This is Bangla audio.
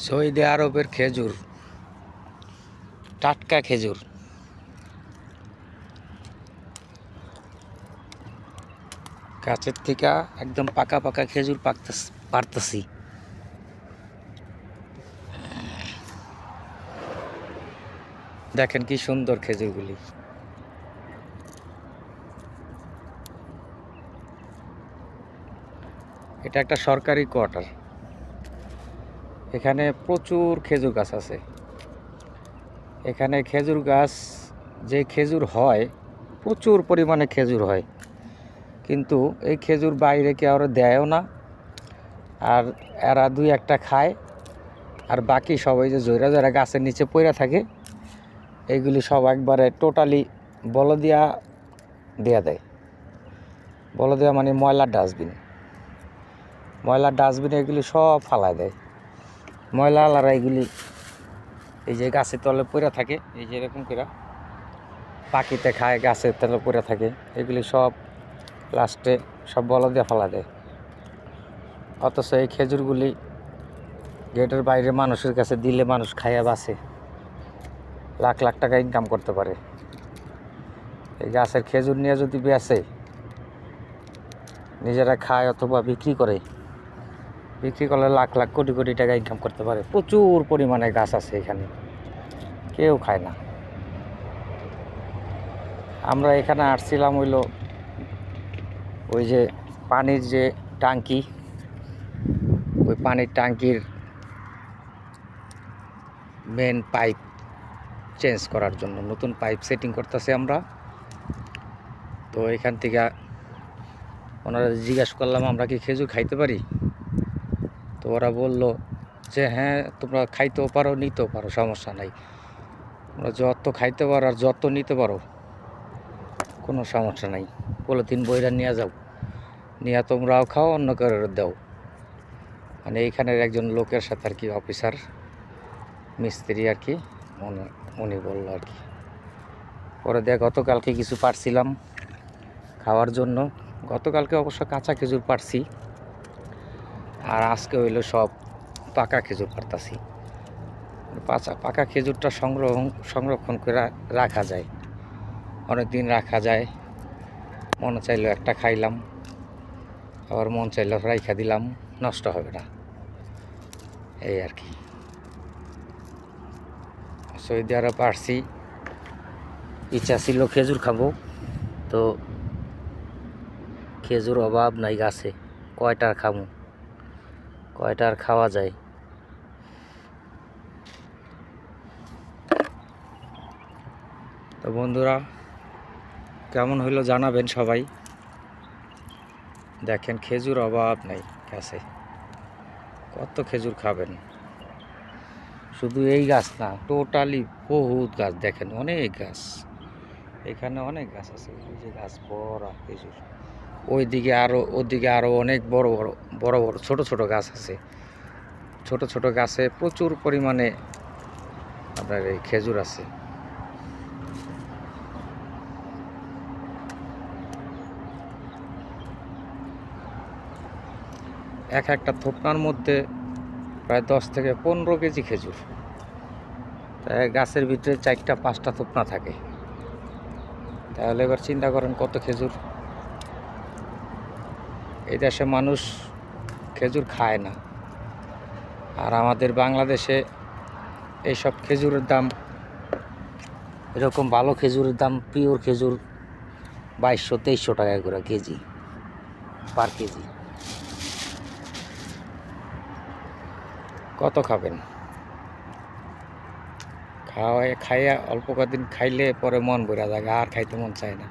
সৌদি আরবের খেজুর, টাটকা খেজুর। গাছের থেকে একদম পাকা পাকা খেজুর পারতেছি। দেখেন কি সুন্দর খেজুরগুলি। এটা একটা সরকারি কোয়ার্টার। এখানে প্রচুর খেজুর গাছ আছে। এখানে খেজুর গাছ, যে খেজুর হয়, প্রচুর পরিমাণে খেজুর হয়, কিন্তু এই খেজুর বাইরে কেউ আর দেয়ও না। আর এরা দুই একটা খায়, আর বাকি সবাই যে জৈরা জৈরা গাছের নিচে পড়ে থাকে, এইগুলি সব একবারে টোটালি বলদিয়া দেয়া দেয়। বলদিয়া মানে ময়লার ডাস্টবিন এগুলি সব ফালায় দেয়। ময়লা আলারা এগুলি এই যে গাছের তলে পড়ে থাকে, এই যে এরকম করে পাখিতে খায়, গাছের তলে পড়ে থাকে, এগুলি সব লাস্টে সব বলদিয়া ফালা দেয়। অথচ এই খেজুরগুলি গেটের বাইরে মানুষের কাছে দিলে মানুষ খাইয়া বাঁচে, লাখ লাখ টাকা ইনকাম করতে পারে। এই গাছের খেজুর নিয়ে যদি বেচে, নিজেরা খায় অথবা বিক্রি করলে লাখ লাখ কোটি কোটি টাকা ইনকাম করতে পারে। প্রচুর পরিমাণে গাছ আছে এখানে, কেউ খায় না। আমরা এখানে আসছিলাম ওই যে পানির যে ট্যাঙ্কি, ওই পানির ট্যাঙ্কির মেন পাইপ চেঞ্জ করার জন্য নতুন পাইপ সেটিং করতেছি আমরা। তো এখান থেকে ওনারা জিজ্ঞাসা করলাম আমরা কি খেজুর খাইতে পারি। তো ওরা বলল যে হ্যাঁ, তোমরা খাইতেও পারো, নিতেও পারো, সমস্যা নাই। তোমরা যত খাইতে পারো আর যত নিতে পারো, কোনো সমস্যা নাই। পলিথিন বইরা নিয়ে যাও, নিয়ে তোমরাও খাও, অন্য কারোর দাও। মানে এইখানের একজন লোকের সাথে আর কি, অফিসার মিস্ত্রি আর কি, উনি বললো আর কি। পরে গতকালকে কিছু পারছিলাম খাওয়ার জন্য। গতকালকে অবশ্য কাঁচা খেজুর পারছি, আর আজকে হইলো সব পাকা খেজুর পারতাছি। পাকা খেজুরটা সংরক্ষণ করে রাখা যায়, অনেক দিন রাখা যায়। মনে চাইলো একটা খাইলাম, আবার মন চাইলো রাইখা দিলাম, নষ্ট হবে না, এই আর কি। সৌদি আরব আসছি, ইচ্ছা ছিল খেজুর খাবো, তো খেজুর অভাব নাই গাছে। কয়টার খাবো, কয়টার খাওয়া যায়। তো বন্ধুরা, কেমন হইলো জানাবেন সবাই। দেখেন খেজুর অভাব নাই গাছে, কত খেজুর খাবেন। শুধু এই গাছ না, টোটালি বহুত গাছ। দেখেন অনেক গাছ, এখানে অনেক গাছ আছে। ওই যে গাছ বড় খেজুর, ওদিকে আরো অনেক বড় বড় ছোট ছোট গাছ আছে। ছোট ছোট গাছে প্রচুর পরিমাণে আপনার এই খেজুর আছে। একটা থোপনার মধ্যে প্রায় 10 থেকে 15 কেজি খেজুর। তাই গাছের ভিতরে 4-5টা থোপনা থাকে। তাহলে এবার চিন্তা করেন কত খেজুর। এই দেশে মানুষ খেজুর খায় না, আর আমাদের বাংলাদেশে এইসব খেজুরের দাম, এরকম ভালো খেজুরের দাম, পিওর খেজুর 2200-2300 টাকা করে কেজি, পার কেজি। কত খাবেন? খাইয়া অল্প কদিন খাইলে পরে মন ভরা যায়, আর খাইতে মন চায় না।